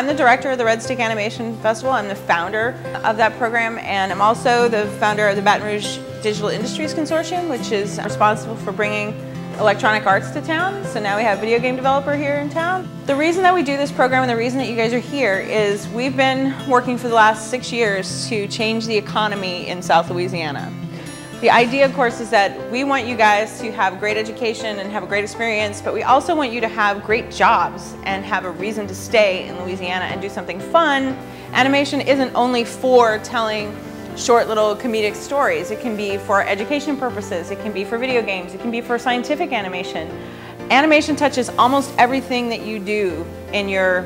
I'm the director of the RedStick Animation Festival. I'm the founder of that program, and I'm also the founder of the Baton Rouge Digital Industries Consortium, which is responsible for bringing electronic arts to town. So now we have a video game developer here in town. The reason that we do this program and the reason that you guys are here is we've been working for the last 6 years to change the economy in South Louisiana. The idea, of course, is that we want you guys to have great education and have a great experience, but we also want you to have great jobs and have a reason to stay in Louisiana and do something fun. Animation isn't only for telling short little comedic stories. It can be for education purposes, it can be for video games, it can be for scientific animation. Animation touches almost everything that you do in your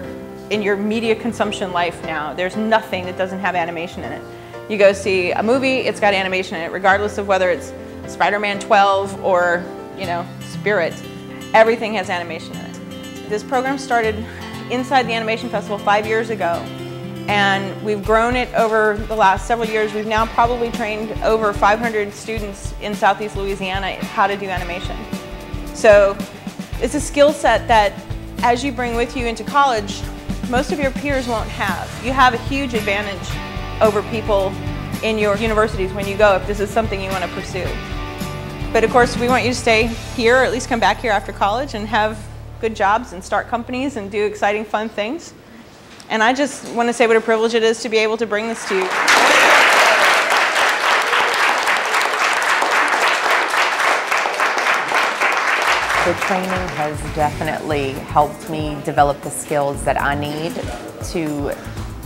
media consumption life now. There's nothing that doesn't have animation in it. You go see a movie, it's got animation in it, regardless of whether it's Spider-Man 12 or, you know, Spirit. Everything has animation in it. This program started inside the Animation Festival 5 years ago, and we've grown it over the last several years. We've now probably trained over 500 students in Southeast Louisiana how to do animation. So it's a skill set that, as you bring with you into college, most of your peers won't have. You have a huge advantage over people in your universities when you go, if this is something you want to pursue. But of course, we want you to stay here, or at least come back here after college and have good jobs and start companies and do exciting, fun things. And I just want to say what a privilege it is to be able to bring this to you. The training has definitely helped me develop the skills that I need to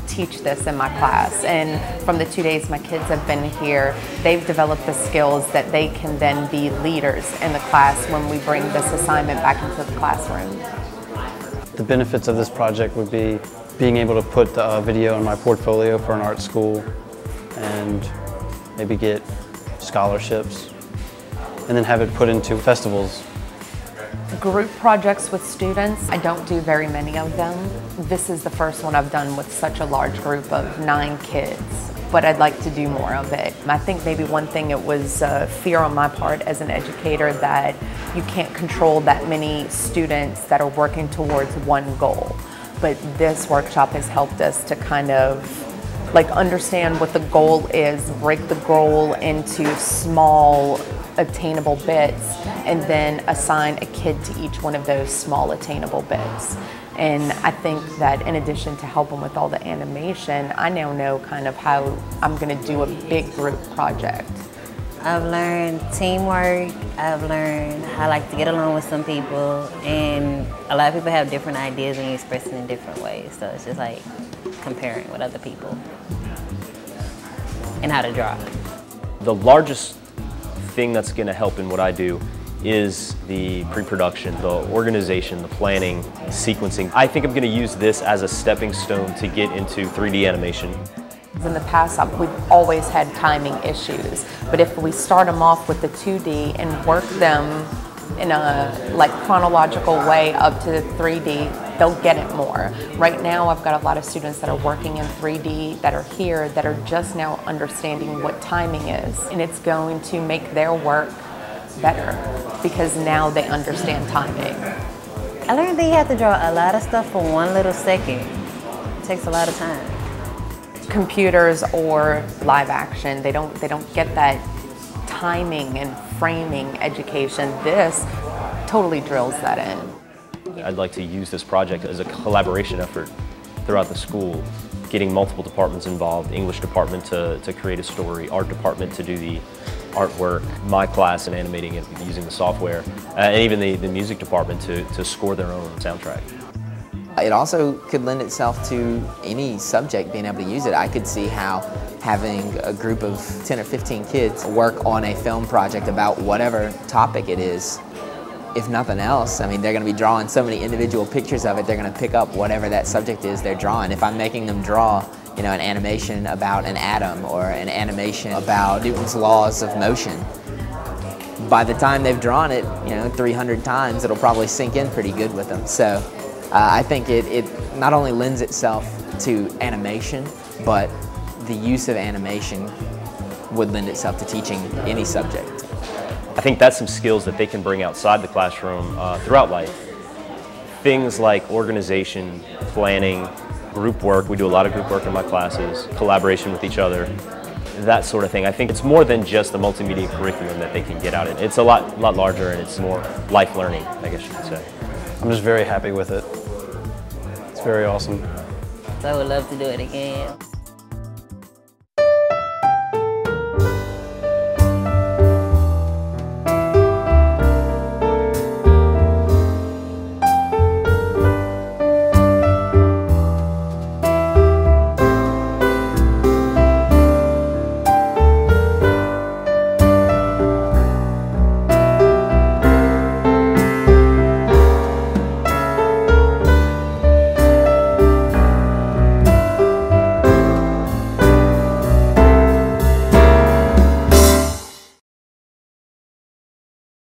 teach this in my class. And from the 2 days my kids have been here, they've developed the skills that they can then be leaders in the class when we bring this assignment back into the classroom. The benefits of this project would be being able to put the video in my portfolio for an art school and maybe get scholarships and then have it put into festivals. Group projects with students, I don't do very many of them. This is the first one I've done with such a large group of 9 kids, but I'd like to do more of it. I think maybe one thing, it was fear on my part as an educator that you can't control that many students that are working towards one goal. But this workshop has helped us to kind of understand what the goal is, break the goal into small attainable bits, and then assign a kid to each one of those small attainable bits. And I think that in addition to helping with all the animation, I now know kind of how I'm going to do a big group project. I've learned teamwork, I've learned how to get along with some people, and a lot of people have different ideas and you express it in different ways, so it's just like comparing with other people and how to draw. The largest thing that's going to help in what I do is the pre-production, the organization, the planning, sequencing. I think I'm going to use this as a stepping stone to get into 3D animation. In the past, we've always had timing issues, but if we start them off with the 2D and work them in a chronological way up to the 3D, they'll get it more. Right now, I've got a lot of students that are working in 3D that are here that are just now understanding what timing is, and it's going to make their work better because now they understand timing. I learned that you have to draw a lot of stuff for one little second. It takes a lot of time. Computers or live action, they don't get that timing and framing education. This totally drills that in. I'd like to use this project as a collaboration effort throughout the school, getting multiple departments involved, English department to create a story, art department to do the artwork, my class in animating it using the software, and even the music department to score their own soundtrack. It also could lend itself to any subject being able to use it. I could see how having a group of 10 or 15 kids work on a film project about whatever topic it is. If nothing else, I mean, they're going to be drawing so many individual pictures of it, they're going to pick up whatever that subject is they're drawing. If I'm making them draw, you know, an animation about an atom or an animation about Newton's laws of motion, by the time they've drawn it, 300 times, it'll probably sink in pretty good with them. So I think it not only lends itself to animation, but the use of animation would lend itself to teaching any subject. I think that's some skills that they can bring outside the classroom throughout life. Things like organization, planning, Group work, we do a lot of group work in my classes, collaboration with each other, that sort of thing. I think it's more than just the multimedia curriculum that they can get out of it. It's a lot larger, and it's more life learning, I guess you could say. I'm just very happy with it. It's very awesome. So I would love to do it again.